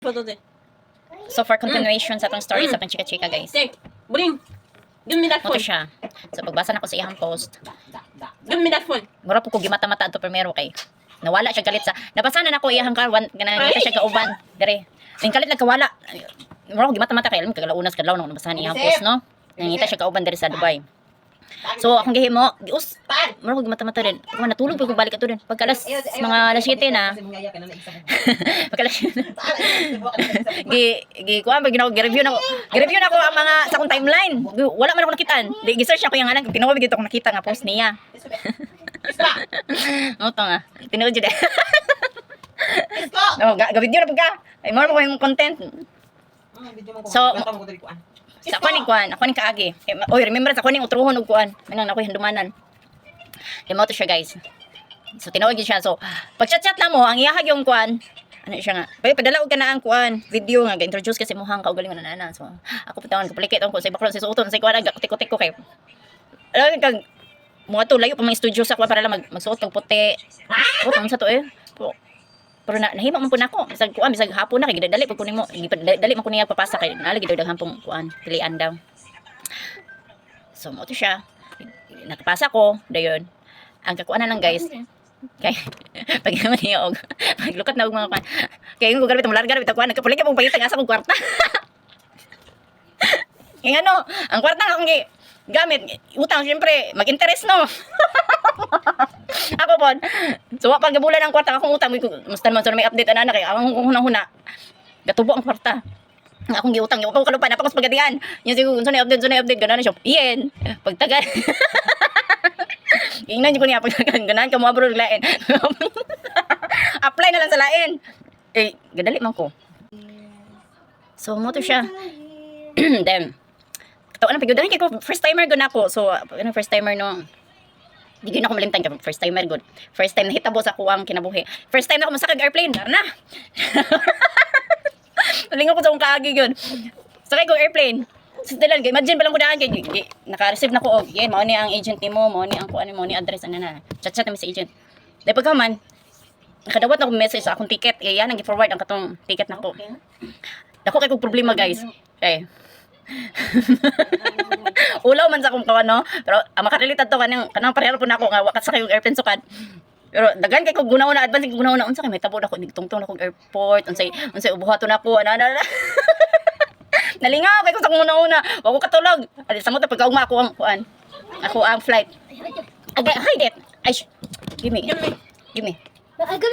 So for continuation sa atong story sa atong chika-chika guys. Bring. Give me that Moto phone. siya. So pagbasa na ko sa iyang post, Give me that phone. mura po ko gimata-mata ato primero kay nawala siya galit sa nabasa na nako iyang karwan ganang siya kauban dire. Ning kalit nagkawala. Mura ko gimata-mata kay alam kagalaunas kadlaw nang nabasa niya iyang post no. Nangita siya kauban dire sa Dubai. So akong gihimo, gius mura ko gimata-mata din. Kung natulog pa ko balik ato din. Pagkalas mga alas 7 na. Pagkalas kuan pag gi-review na ko ang mga sa akong timeline. Wala man ako nakitaan. Di gi-search ako yung anak, tinuod gid ako nakita nga post niya. Mo to nga. Tinuod jud. No, ga-video na pagka. Ay mo ko yung content. So, sa ako ni kuan, ako ni kaagi. Oy, remember sa ako ni utruhon og kuan. Manang ako handumanan. Demo to siya guys. So tinuod gid siya. So, pag chat-chat na mo, ang iyahag yung kuan. Ano siya nga. Padala og ka na ang kuan, video nga ga-introduce kasi mo hang kaugaling na nana. So, ako pitawon ko publicate ko sa background sa suoton sa kuan gakutik-kutik ko kay. Alam kag mga to layo pa mga studio sa kuan para lang magsuot og puti. Oh, tama sa to eh. Pero nahima man po nako. Bisag kuan, bisag hapon na kay dali pag kunin mo. Dali man kunin papasa kay nalagi daw daghang pong kuan, pilian daw. So, mo to siya. Nakapasa ko dayon. Ang kakuan na lang guys. Kay pag naman niya og paglukat na og mga kuan. Kay yung garbi tumularga bitaw kuan nagkapulik pong pangitang asa kong kwarta. Kay ano, ang kwarta nga akong gamit utang syempre mag-interest no. Ako pon. So pag gabulan ang kwarta akong utang musta man so may update ana kay akong hunang-huna. Gatubo ang kwarta. Akong giutang yung kalupan napakos pagadian. Yung siguro unsa na update ganan siya. Iyen. Pagtagal. Ingnan ko niya pag ganan ka mo abroad lain. Apply na lang sa lain. Eh, gadali man ko. So mo to siya. Then taon na pigudani kay ko first timer gud nako. So ano first timer no. Di gyud ako malimtan ka first timer gud. First time nahitabo sa kuwang kinabuhi. First time na ako masakag airplane, dar na. Lingaw ko sa akong kaagi yun. Sakay ko airplane. So, talan, imagine pa lang ko daan kay naka-receive na ko og yan mao ni ang agent nimo, mao ni ang kuan mo ni address ana na. Chat-chat na mi sa agent. Dai pagkaman nakadawat na ko message sa akong ticket kay yan ang gi-forward ang katong ticket nako. Dako kay kog problema guys. Okay. Ulaw man sa akong kawan no. Pero makarelate to kanang parehas po nako nga wakas sa kayong airplane sukad. Pero dagan kay kog guna-una advance kay guna-una unsa kay may tabo na ko nigtungtong na kog airport unsay ubuhaton nako ana. Nalingaw kay ko sa una-una. Wa ko katulog. Ali samot na pagkaugma ako ang kuan. Ako ang flight. Agay hide it. Ay give me.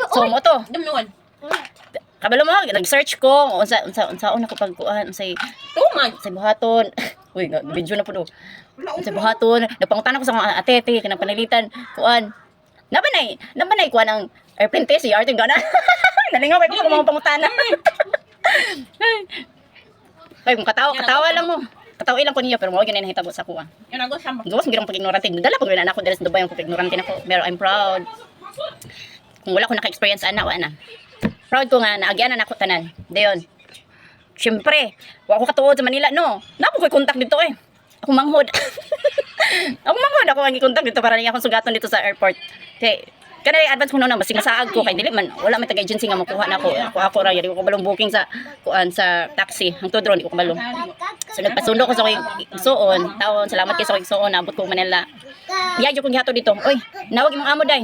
So mo to. Damnuan. Kabalo mo nag-search ko unsa una ko pagkuan unsay Tuman. sa buhaton. Uy, video na po do. Sa buhaton, napangutan ako sa mga ate kanang panalitan kuan. Nabanay kuan ang airplane test CR ting gana. Nalingaw kay ko sa mga pangutana. Ay, kung katawa lang mo. Katawa lang ko niya pero mo gyud na nahitabo sa kuan. Yan ang gusam. Gawas girang pag-ignorante. Dala pag na ako dala sa Dubai ang pag-ignorante nako. Pero I'm proud. Kung wala ko naka-experience ana wa na. Proud ko nga naagyan na ako tanan. Dayon. Syempre, wa ko katuod sa Manila no. Nako koy contact dito eh. Ako manghod. Ako ang i-contact dito para niya akong sugaton dito sa airport. Kay kada advance ko na basig masaag ko kay dili man wala man taga agency nga makuha nako. Ako ra yari ko balong booking sa kuan sa taxi. Ang tudron di ko balong. So nagpasundo ko sa igsuon. Taon salamat kay sa igsuon abot ko Manila. Iya jud ko gihato dito. Oy, nawag imong amo day.